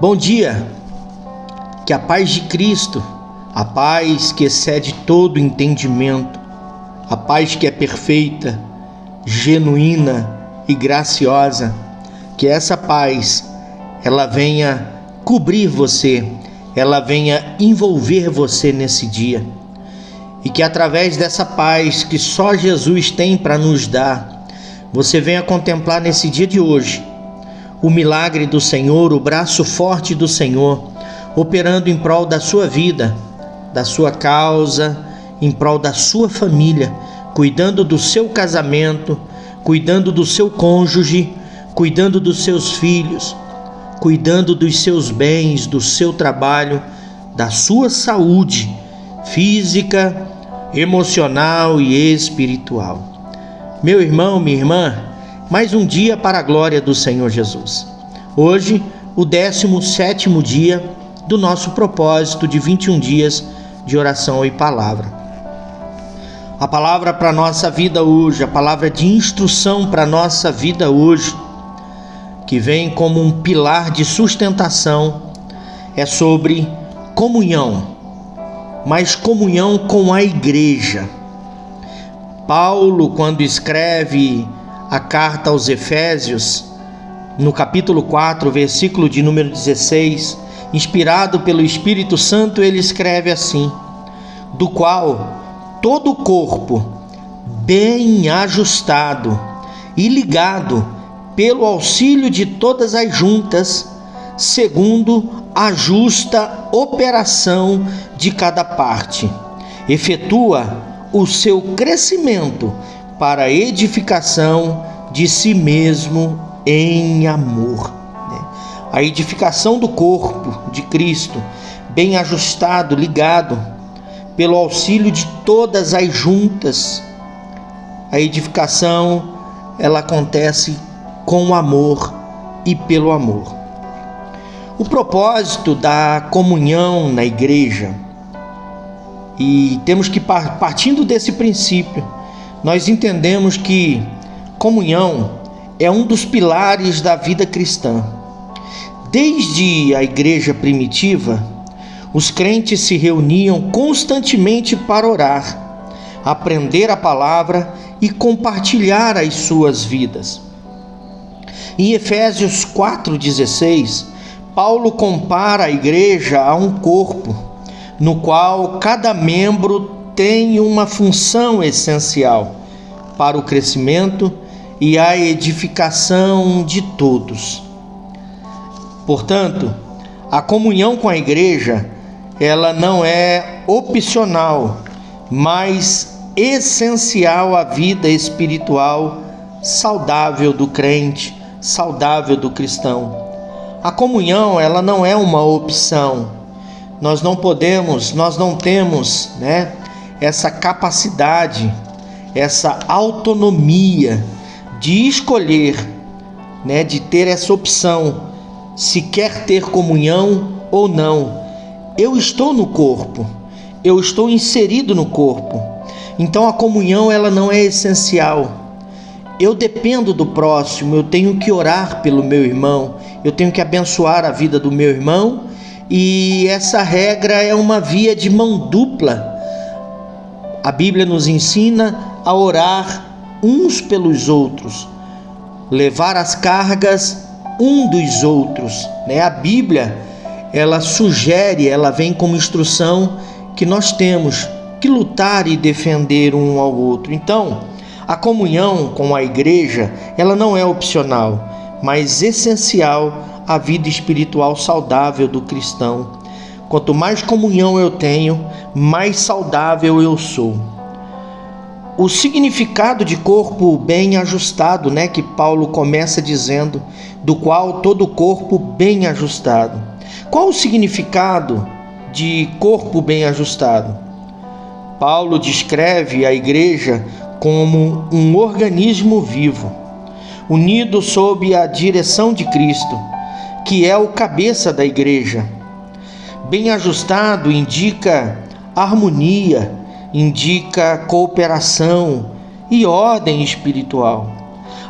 Bom dia, que a paz de Cristo, a paz que excede todo entendimento, a paz que é perfeita, genuína e graciosa, que essa paz, ela venha cobrir você, ela venha envolver você nesse dia, e que através dessa paz que só Jesus tem para nos dar, você venha contemplar nesse dia de hoje o milagre do Senhor, o braço forte do Senhor, operando em prol da sua vida, da sua causa, em prol da sua família, cuidando do seu casamento, cuidando do seu cônjuge, cuidando dos seus filhos, cuidando dos seus bens, do seu trabalho, da sua saúde física, emocional e espiritual. Meu irmão, minha irmã, mais um dia para a glória do Senhor Jesus. Hoje, o 17º dia do nosso propósito de 21 dias de oração e palavra. A palavra para a nossa vida hoje, a palavra de instrução para a nossa vida hoje, que vem como um pilar de sustentação, é sobre comunhão, mas comunhão com a igreja. Paulo, quando escreve a carta aos Efésios, no capítulo 4, versículo de número 16, inspirado pelo Espírito Santo, ele escreve assim: do qual todo o corpo, bem ajustado e ligado pelo auxílio de todas as juntas, segundo a justa operação de cada parte, efetua o seu crescimento para a edificação de si mesmo em amor. A edificação do corpo de Cristo, bem ajustado, ligado, pelo auxílio de todas as juntas. A edificação, ela acontece com o amor e pelo amor. O propósito da comunhão na igreja, e temos que, partindo desse princípio, nós entendemos que comunhão é um dos pilares da vida cristã. Desde a igreja primitiva, os crentes se reuniam constantemente para orar, aprender a palavra e compartilhar as suas vidas. Em Efésios 4,16, Paulo compara a igreja a um corpo, no qual cada membro tem uma função essencial para o crescimento e a edificação de todos. Portanto, a comunhão com a igreja, ela não é opcional, mas essencial à vida espiritual saudável do crente, saudável do cristão. A comunhão, ela não é uma opção. Nós não temos, essa capacidade, essa autonomia de escolher, de ter essa opção, se quer ter comunhão ou não. Eu estou no corpo, eu estou inserido no corpo, então a comunhão, ela não é essencial. Eu dependo do próximo, eu tenho que orar pelo meu irmão, eu tenho que abençoar a vida do meu irmão, e essa regra é uma via de mão dupla. A Bíblia nos ensina a orar uns pelos outros, levar as cargas um dos outros. A Bíblia, ela sugere, ela vem como instrução que nós temos que lutar e defender um ao outro. Então, a comunhão com a igreja, ela não é opcional, mas essencial à vida espiritual saudável do cristão. Quanto mais comunhão eu tenho, mais saudável eu sou. O significado de corpo bem ajustado, que Paulo começa dizendo, do qual todo o corpo bem ajustado. Qual o significado de corpo bem ajustado? Paulo descreve a igreja como um organismo vivo, unido sob a direção de Cristo, que é o cabeça da igreja. Bem ajustado indica harmonia, indica cooperação e ordem espiritual.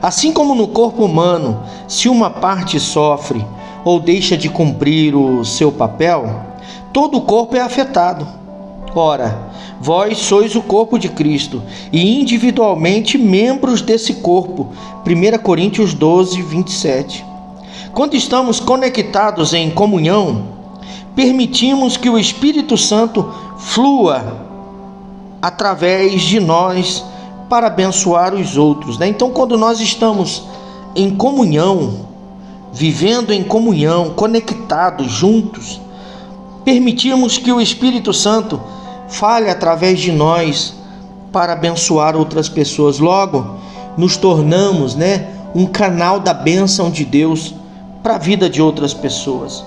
Assim como no corpo humano, se uma parte sofre, ou deixa de cumprir o seu papel, todo o corpo é afetado. Ora, vós sois o corpo de Cristo e individualmente membros desse corpo. 1 Coríntios 12, 27. Quando estamos conectados em comunhão, permitimos que o Espírito Santo flua através de nós para abençoar os outros, né? Então, quando nós estamos em comunhão, vivendo em comunhão, conectados, juntos, permitimos que o Espírito Santo fale através de nós para abençoar outras pessoas. Logo, nos tornamos, um canal da bênção de Deus para a vida de outras pessoas.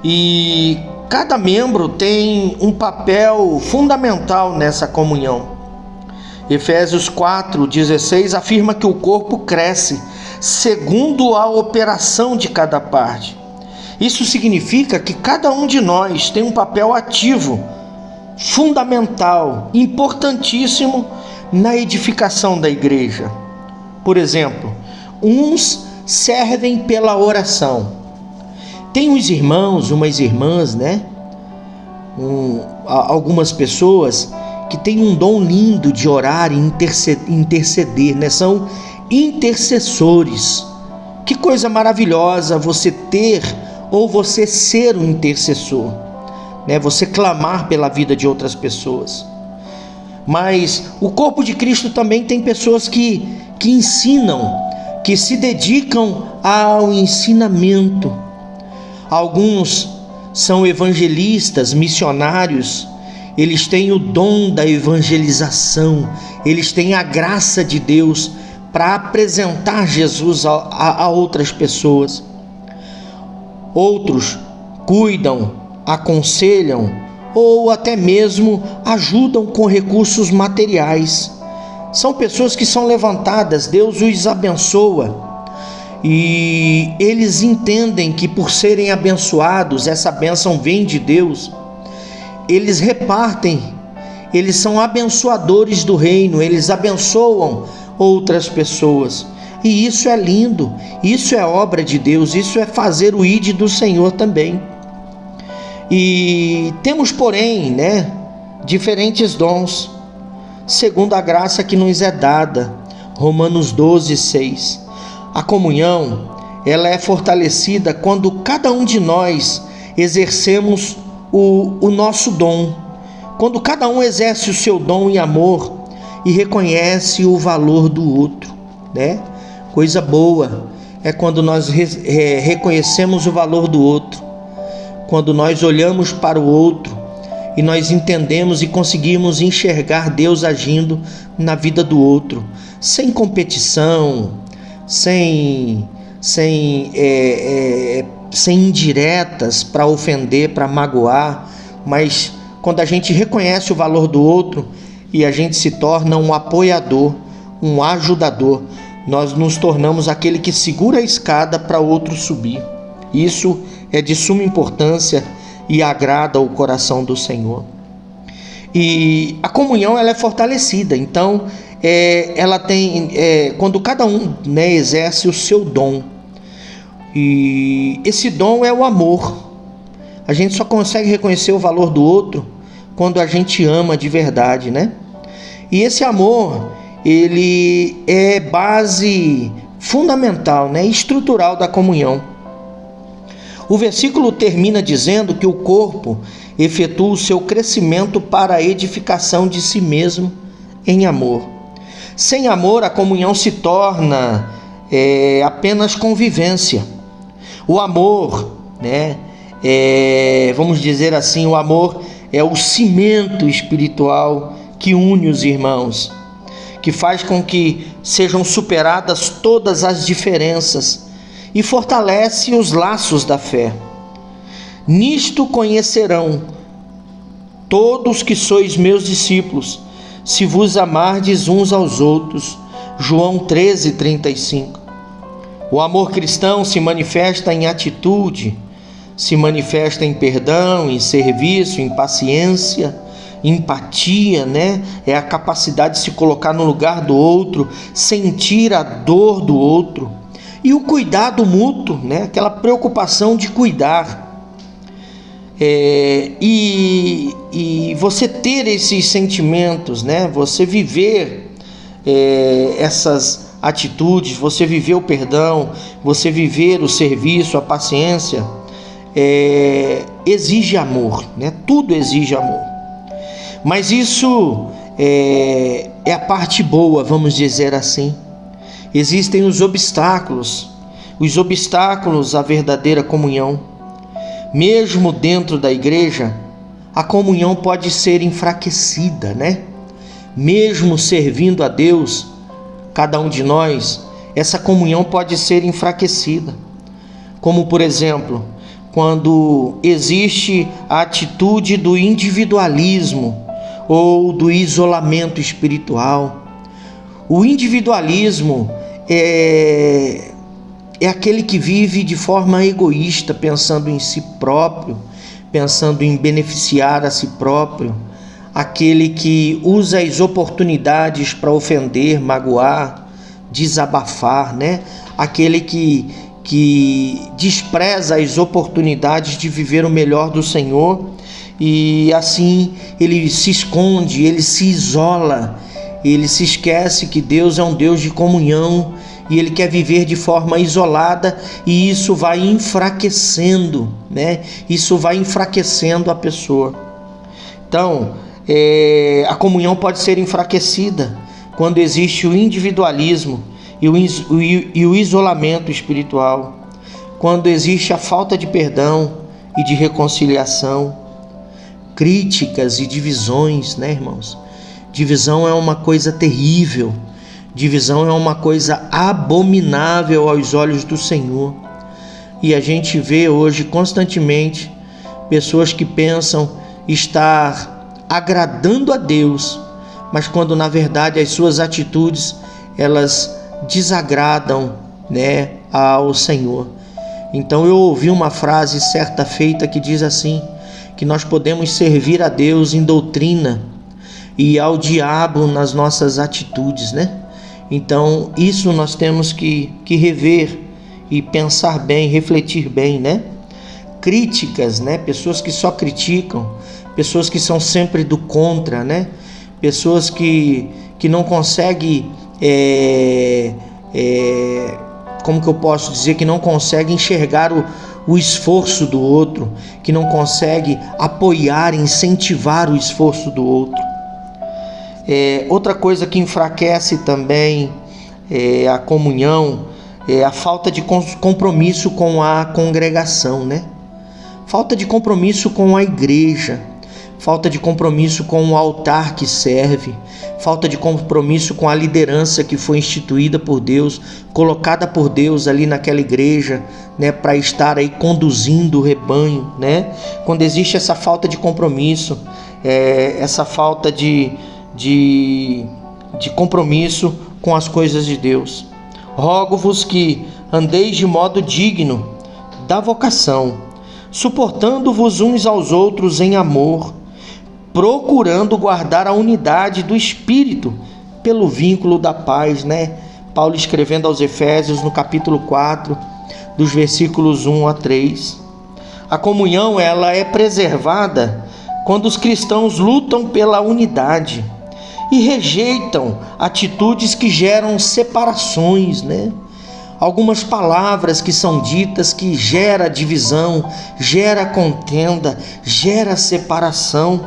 E cada membro tem um papel fundamental nessa comunhão. Efésios 4:16 afirma que o corpo cresce segundo a operação de cada parte. Isso significa que cada um de nós tem um papel ativo, fundamental, importantíssimo na edificação da igreja. Por exemplo, uns servem pela oração. Tem uns irmãos, umas irmãs, algumas pessoas que têm um dom lindo de orar e interceder, São intercessores. Que coisa maravilhosa você ter ou você ser um intercessor, Você clamar pela vida de outras pessoas. Mas o corpo de Cristo também tem pessoas que ensinam, que se dedicam ao ensinamento. Alguns são evangelistas, missionários. Eles têm o dom da evangelização, eles têm a graça de Deus para apresentar Jesus a outras pessoas. Outros cuidam, aconselham ou até mesmo ajudam com recursos materiais. São pessoas que são levantadas, Deus os abençoa e eles entendem que por serem abençoados, essa bênção vem de Deus. Eles repartem, eles são abençoadores do reino, eles abençoam outras pessoas. E isso é lindo, isso é obra de Deus, isso é fazer o ID do Senhor também. E temos, porém, diferentes dons, segundo a graça que nos é dada. Romanos 12:6. A comunhão, ela é fortalecida quando cada um de nós exercemos o nosso dom, quando cada um exerce o seu dom em amor e reconhece o valor do outro, Coisa boa é quando nós reconhecemos o valor do outro, quando nós olhamos para o outro e nós entendemos e conseguimos enxergar Deus agindo na vida do outro, sem competição, sem indiretas para ofender, para magoar, mas quando a gente reconhece o valor do outro e a gente se torna um apoiador, um ajudador, nós nos tornamos aquele que segura a escada para outro subir. Isso é de suma importância e agrada o coração do Senhor. E a comunhão, ela é fortalecida, então ela tem, quando cada um exerce o seu dom, e esse dom é o amor. A gente só consegue reconhecer o valor do outro quando a gente ama de verdade, E esse amor, ele é base fundamental, estrutural da comunhão. O versículo termina dizendo que o corpo efetua o seu crescimento para a edificação de si mesmo em amor. Sem amor, a comunhão se torna apenas convivência. O amor, vamos dizer assim, o amor é o cimento espiritual que une os irmãos, que faz com que sejam superadas todas as diferenças e fortalece os laços da fé. Nisto conhecerão todos que sois meus discípulos, se vos amardes uns aos outros. João 13:35. O amor cristão se manifesta em atitude, se manifesta em perdão, em serviço, em paciência, empatia, É a capacidade de se colocar no lugar do outro, sentir a dor do outro. E o cuidado mútuo, né? Aquela preocupação de cuidar. E você ter esses sentimentos, né? Você viver essas atitudes, você viver o perdão, você viver o serviço, a paciência, exige amor, né? Tudo exige amor. Mas isso é a parte boa, vamos dizer assim. Existem os obstáculos à verdadeira comunhão. Mesmo dentro da igreja, a comunhão pode ser enfraquecida, né? Mesmo servindo a Deus, cada um de nós, essa comunhão pode ser enfraquecida. Como, por exemplo, quando existe a atitude do individualismo ou do isolamento espiritual. O individualismo é aquele que vive de forma egoísta, pensando em si próprio, pensando em beneficiar a si próprio, aquele que usa as oportunidades para ofender, magoar, desabafar, né? Aquele que despreza as oportunidades de viver o melhor do Senhor e assim ele se esconde, ele se isola, ele se esquece que Deus é um Deus de comunhão e ele quer viver de forma isolada, e isso vai enfraquecendo, né? Isso vai enfraquecendo a pessoa. Então, a comunhão pode ser enfraquecida quando existe o individualismo e o isolamento espiritual, quando existe a falta de perdão e de reconciliação, críticas e divisões, né, irmãos? Divisão é uma coisa terrível. Divisão é uma coisa abominável aos olhos do Senhor. E a gente vê hoje constantemente pessoas que pensam estar agradando a Deus, mas quando na verdade as suas atitudes elas desagradam, né, ao Senhor. Então eu ouvi uma frase certa feita que diz assim, que nós podemos servir a Deus em doutrina e ao diabo nas nossas atitudes, né? Então isso nós temos que rever e pensar bem, refletir bem, né? Críticas, né? Pessoas que só criticam, pessoas que são sempre do contra, né? Pessoas que não conseguem, como que eu posso dizer, que não conseguem enxergar o esforço do outro, que não conseguem apoiar, incentivar o esforço do outro. Outra coisa que enfraquece também a comunhão é a falta de compromisso com a congregação, né? Falta de compromisso com a igreja, falta de compromisso com o altar que serve, falta de compromisso com a liderança que foi instituída por Deus, colocada por Deus ali naquela igreja, né, para estar aí conduzindo o rebanho, né? Quando existe essa falta de compromisso, essa falta de compromisso com as coisas de Deus. Rogo-vos que andeis de modo digno da vocação, suportando-vos uns aos outros em amor, procurando guardar a unidade do Espírito pelo vínculo da paz, né? Paulo escrevendo aos Efésios no capítulo 4, dos versículos 1 a 3. A comunhão, ela é preservada quando os cristãos lutam pela unidade e rejeitam atitudes que geram separações, né? Algumas palavras que são ditas que gera divisão, gera contenda, gera separação.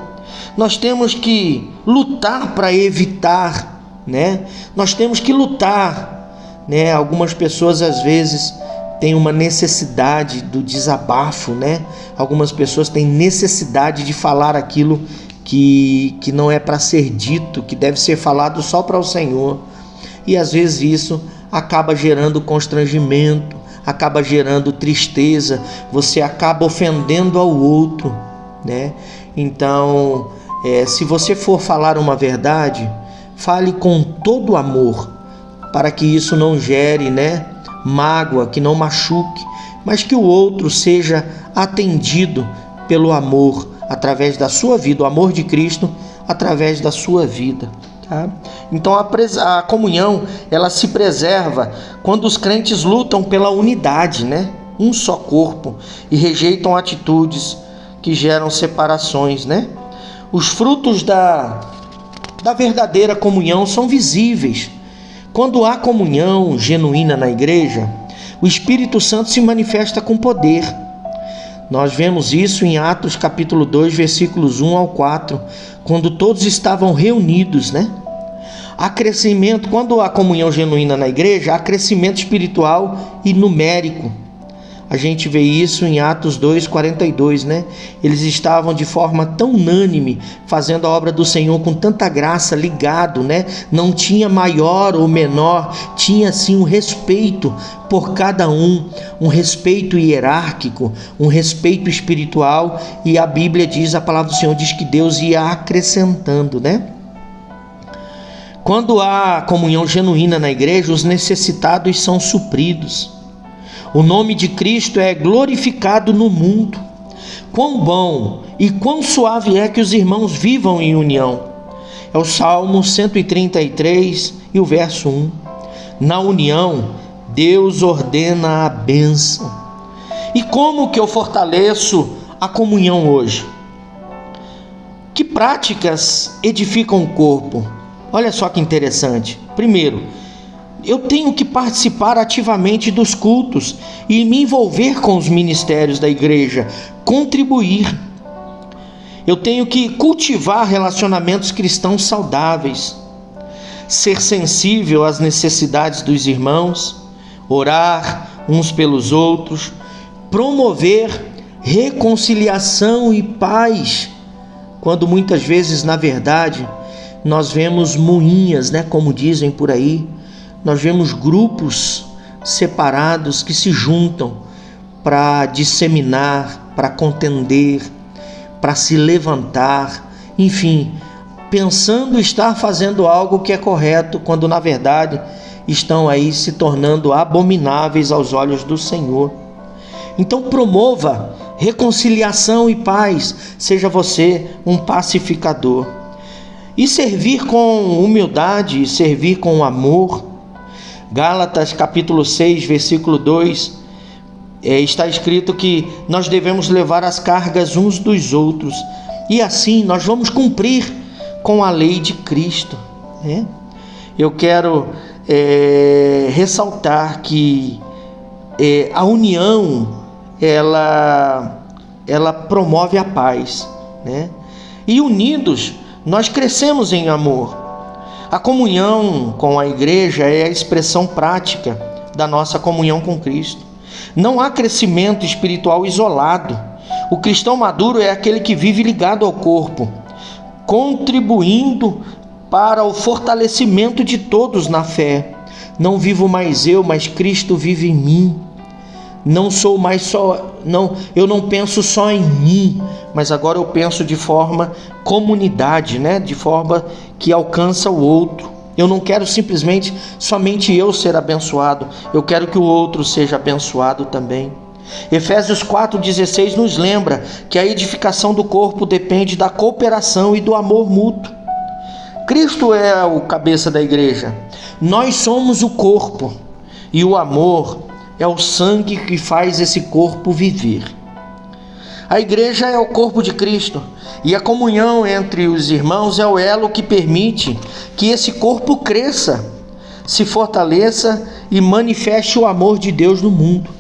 Nós temos que lutar para evitar, né? Nós temos que lutar, né? Algumas pessoas às vezes têm uma necessidade do desabafo, né? Algumas pessoas têm necessidade de falar aquilo que não é para ser dito, que deve ser falado só para o Senhor. E às vezes isso acaba gerando constrangimento, acaba gerando tristeza, você acaba ofendendo ao outro, né? Então, se você for falar uma verdade, fale com todo amor, para que isso não gere, né, mágoa, que não machuque, mas que o outro seja atendido pelo amor, através da sua vida, o amor de Cristo através da sua vida. Tá? Então a comunhão, ela se preserva quando os crentes lutam pela unidade, né? Um só corpo, e rejeitam atitudes que geram separações, né? Os frutos da verdadeira comunhão são visíveis. Quando há comunhão genuína na igreja, o Espírito Santo se manifesta com poder. Nós vemos isso em Atos capítulo 2, versículos 1 ao 4, quando todos estavam reunidos, né? Há crescimento, quando há comunhão genuína na igreja, há crescimento espiritual e numérico. A gente vê isso em Atos 2:42, né? Eles estavam de forma tão unânime, fazendo a obra do Senhor com tanta graça, ligado, né? Não tinha maior ou menor, tinha sim um respeito por cada um respeito hierárquico, um respeito espiritual, e a Bíblia diz, a palavra do Senhor diz que Deus ia acrescentando, né? Quando há comunhão genuína na igreja, os necessitados são supridos. O nome de Cristo é glorificado no mundo. Quão bom e quão suave é que os irmãos vivam em união. É o Salmo 133 e o verso 1. Na união, Deus ordena a bênção. E como que eu fortaleço a comunhão hoje? Que práticas edificam o corpo? Olha só que interessante. Primeiro, eu tenho que participar ativamente dos cultos e me envolver com os ministérios da igreja, contribuir. Eu tenho que cultivar relacionamentos cristãos saudáveis, ser sensível às necessidades dos irmãos, orar uns pelos outros, promover reconciliação e paz, quando muitas vezes, na verdade, nós vemos moinhas, né, como dizem por aí. Nós vemos grupos separados que se juntam para disseminar, para contender, para se levantar, enfim, pensando estar fazendo algo que é correto, quando na verdade estão aí se tornando abomináveis aos olhos do Senhor. Então promova reconciliação e paz, seja você um pacificador. E servir com humildade, servir com amor. Gálatas capítulo 6, versículo 2, está escrito que nós devemos levar as cargas uns dos outros, e assim nós vamos cumprir com a lei de Cristo, né? Eu quero ressaltar que a união, ela promove a paz, né? E unidos, nós crescemos em amor. A comunhão com a igreja é a expressão prática da nossa comunhão com Cristo. Não há crescimento espiritual isolado. O cristão maduro é aquele que vive ligado ao corpo, contribuindo para o fortalecimento de todos na fé. Não vivo mais eu, mas Cristo vive em mim. Eu não penso só em mim, mas agora eu penso de forma comunidade, né? De forma que alcança o outro. Eu não quero simplesmente somente eu ser abençoado, eu quero que o outro seja abençoado também. Efésios 4,16 nos lembra que a edificação do corpo depende da cooperação e do amor mútuo. Cristo é o cabeça da igreja, nós somos o corpo, e o amor é o sangue que faz esse corpo viver. A igreja é o corpo de Cristo, e a comunhão entre os irmãos é o elo que permite que esse corpo cresça, se fortaleça e manifeste o amor de Deus no mundo.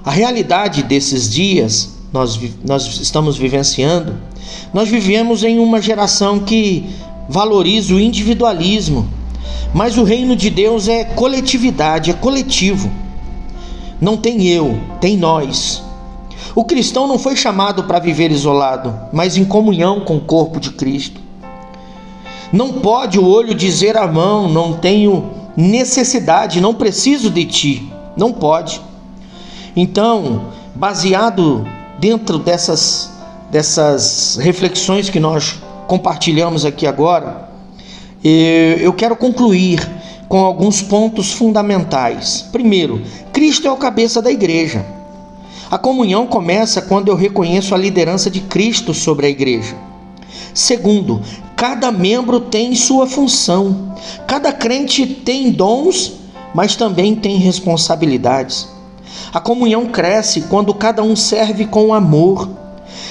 A realidade desses dias, nós estamos vivenciando, nós vivemos em uma geração que valoriza o individualismo, mas o reino de Deus é coletividade, é coletivo. Não tem eu, tem nós. O cristão não foi chamado para viver isolado, mas em comunhão com o corpo de Cristo. Não pode o olho dizer à mão, não tenho necessidade, não preciso de ti. Não pode. Então, baseado dentro dessas reflexões que nós compartilhamos aqui agora, eu quero concluir com alguns pontos fundamentais. Primeiro, Cristo é o cabeça da igreja. A comunhão começa quando eu reconheço a liderança de Cristo sobre a igreja. Segundo, cada membro tem sua função. Cada crente tem dons, mas também tem responsabilidades. A comunhão cresce quando cada um serve com amor,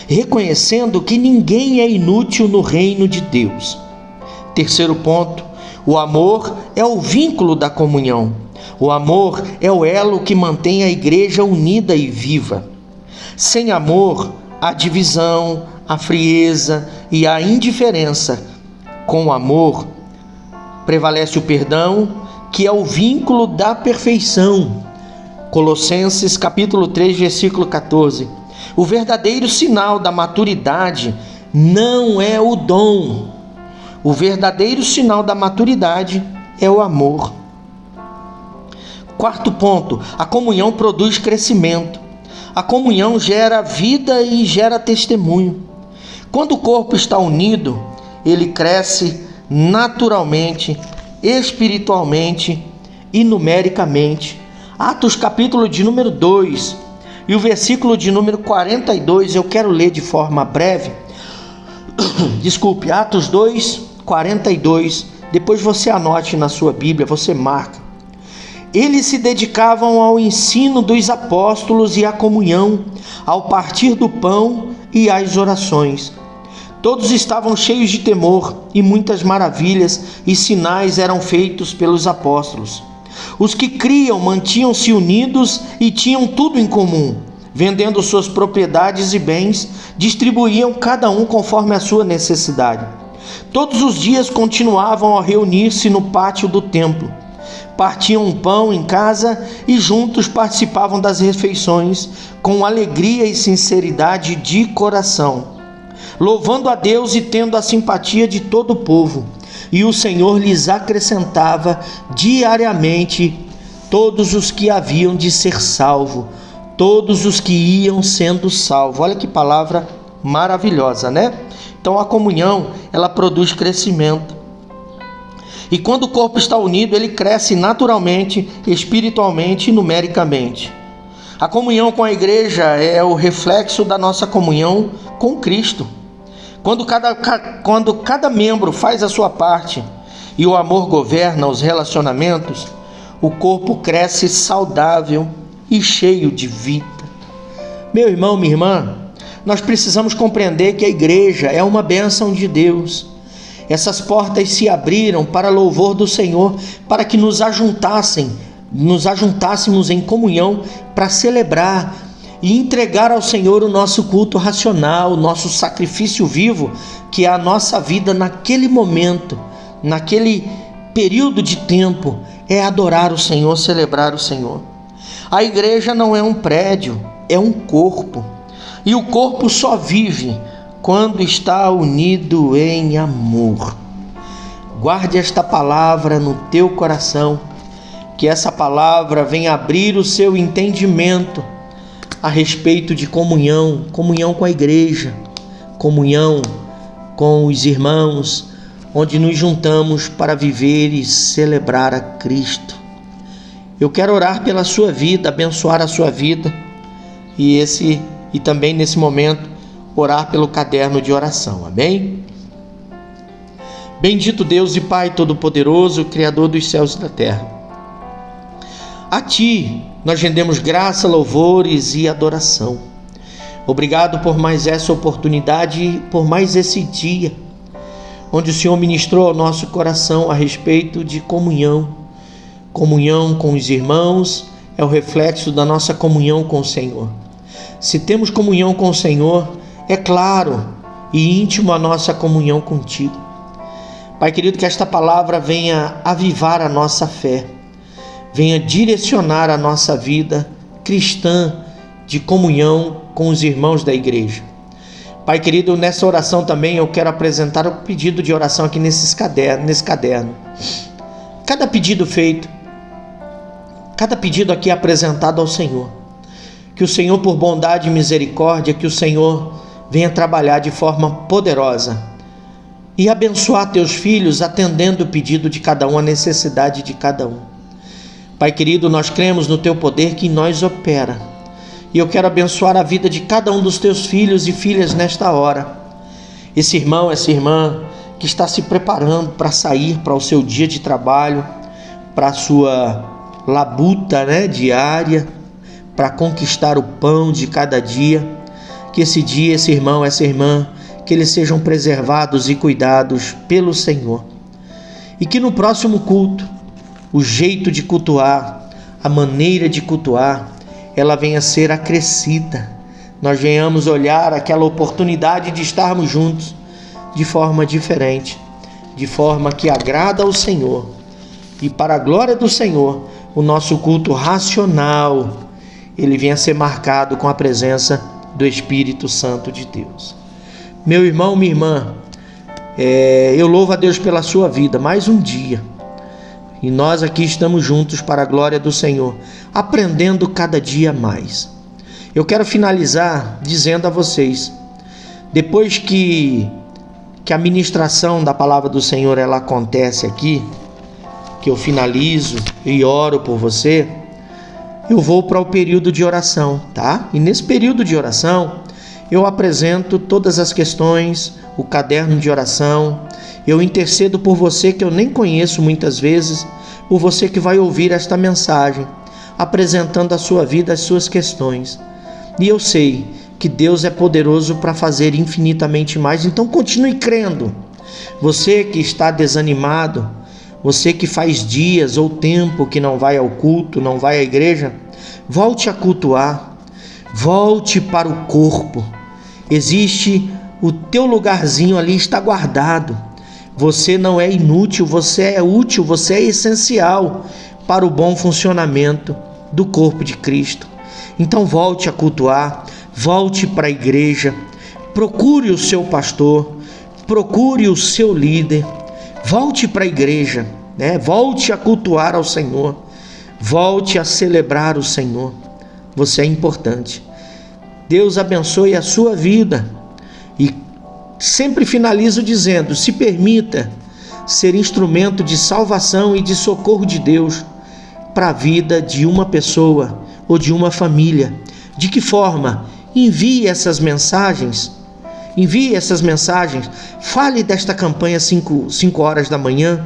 reconhecendo que ninguém é inútil no reino de Deus. Terceiro ponto, o amor é o vínculo da comunhão. O amor é o elo que mantém a igreja unida e viva. Sem amor, há divisão, a frieza e a indiferença. Com amor, prevalece o perdão, que é o vínculo da perfeição. Colossenses capítulo 3, versículo 14. O verdadeiro sinal da maturidade não é o dom. O verdadeiro sinal da maturidade é o amor. Quarto ponto, a comunhão produz crescimento. A comunhão gera vida e gera testemunho. Quando o corpo está unido, ele cresce naturalmente, espiritualmente e numericamente. Atos capítulo de número 2 e o versículo de número 42, eu quero ler de forma breve. Desculpe, Atos 2, 42, depois você anote na sua Bíblia, você marca. Eles se dedicavam ao ensino dos apóstolos e à comunhão, ao partir do pão e às orações. Todos estavam cheios de temor, e muitas maravilhas e sinais eram feitos pelos apóstolos. Os que criam mantinham-se unidos e tinham tudo em comum. Vendendo suas propriedades e bens, distribuíam cada um conforme a sua necessidade. Todos os dias continuavam a reunir-se no pátio do templo. Partiam um pão em casa e juntos participavam das refeições com alegria e sinceridade de coração, louvando a Deus e tendo a simpatia de todo o povo. E o Senhor lhes acrescentava diariamente todos os que haviam de ser salvos, todos os que iam sendo salvos. Olha que palavra maravilhosa, né? Então a comunhão, ela produz crescimento. E quando o corpo está unido, ele cresce naturalmente, espiritualmente e numericamente. A comunhão com a igreja é o reflexo da nossa comunhão com Cristo. Quando cada membro faz a sua parte e o amor governa os relacionamentos, o corpo cresce saudável e cheio de vida. Meu irmão, minha irmã, nós precisamos compreender que a igreja é uma bênção de Deus. Essas portas se abriram para louvor do Senhor, para que nos ajuntássemos em comunhão para celebrar e entregar ao Senhor o nosso culto racional, o nosso sacrifício vivo, que é a nossa vida naquele momento, naquele período de tempo, é adorar o Senhor, celebrar o Senhor. A igreja não é um prédio, é um corpo, e o corpo só vive quando está unido em amor. Guarde esta palavra no teu coração, que essa palavra venha abrir o seu entendimento a respeito de comunhão com a igreja, comunhão com os irmãos, onde nos juntamos para viver e celebrar a Cristo. Eu quero orar pela sua vida, abençoar a sua vida e também nesse momento orar pelo caderno de oração, amém? Bendito Deus e Pai Todo-Poderoso, Criador dos céus e da terra, a Ti nós rendemos graça, louvores e adoração. Obrigado por mais essa oportunidade, por mais esse dia, onde o Senhor ministrou ao nosso coração a respeito de comunhão. Comunhão com os irmãos é o reflexo da nossa comunhão com o Senhor. Se temos comunhão com o Senhor, é claro e íntimo a nossa comunhão contigo. Pai querido, que esta palavra venha avivar a nossa fé, venha direcionar a nossa vida cristã de comunhão com os irmãos da igreja. Pai querido, nessa oração também eu quero apresentar o pedido de oração aqui nesse caderno. Cada pedido feito, cada pedido aqui apresentado ao Senhor, que o Senhor, por bondade e misericórdia, que o Senhor venha trabalhar de forma poderosa e abençoar teus filhos, atendendo o pedido de cada um, a necessidade de cada um. Pai querido, nós cremos no teu poder que em nós opera, e eu quero abençoar a vida de cada um dos teus filhos e filhas nesta hora. Esse irmão, essa irmã que está se preparando para sair para o seu dia de trabalho, para a sua labuta, diária, para conquistar o pão de cada dia. Que esse dia, esse irmão, essa irmã, que eles sejam preservados e cuidados pelo Senhor. E que no próximo culto, o jeito de cultuar, a maneira de cultuar, ela venha a ser acrescida. Nós venhamos olhar aquela oportunidade de estarmos juntos de forma diferente, de forma que agrada ao Senhor. E para a glória do Senhor, o nosso culto racional, ele venha a ser marcado com a presença do Espírito Santo de Deus. Meu irmão, minha irmã, eu louvo a Deus pela sua vida, mais um dia. E nós aqui estamos juntos para a glória do Senhor, aprendendo cada dia mais. Eu quero finalizar dizendo a vocês, depois que a ministração da palavra do Senhor ela acontece aqui, que eu finalizo e oro por você, eu vou para o período de oração, tá? E nesse período de oração, eu apresento todas as questões, o caderno de oração, eu intercedo por você que eu nem conheço muitas vezes, por você que vai ouvir esta mensagem, apresentando a sua vida, as suas questões. E eu sei que Deus é poderoso para fazer infinitamente mais, então continue crendo. Você que está desanimado, você que faz dias ou tempo que não vai ao culto, não vai à igreja, volte a cultuar, volte para o corpo. Existe o teu lugarzinho ali, está guardado. Você não é inútil, você é útil, você é essencial para o bom funcionamento do corpo de Cristo. Então volte a cultuar, volte para a igreja, procure o seu pastor, procure o seu líder, volte para a igreja, volte a cultuar ao Senhor, volte a celebrar o Senhor. Você é importante. Deus abençoe a sua vida e sempre finalizo dizendo, se permita ser instrumento de salvação e de socorro de Deus para a vida de uma pessoa ou de uma família. De que forma? Envie essas mensagens, fale desta campanha 5 horas da manhã,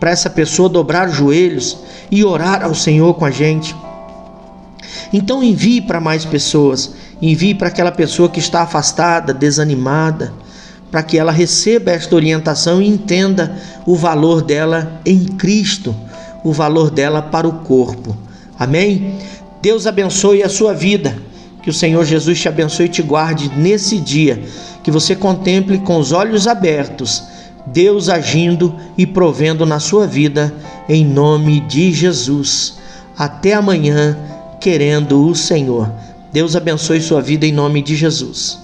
para essa pessoa dobrar os joelhos e orar ao Senhor com a gente. Então envie para mais pessoas, envie para aquela pessoa que está afastada, desanimada, para que ela receba esta orientação e entenda o valor dela em Cristo, o valor dela para o corpo. Amém? Deus abençoe a sua vida, que o Senhor Jesus te abençoe e te guarde nesse dia, que você contemple com os olhos abertos, Deus agindo e provendo na sua vida, em nome de Jesus. Até amanhã, querendo o Senhor. Deus abençoe sua vida em nome de Jesus.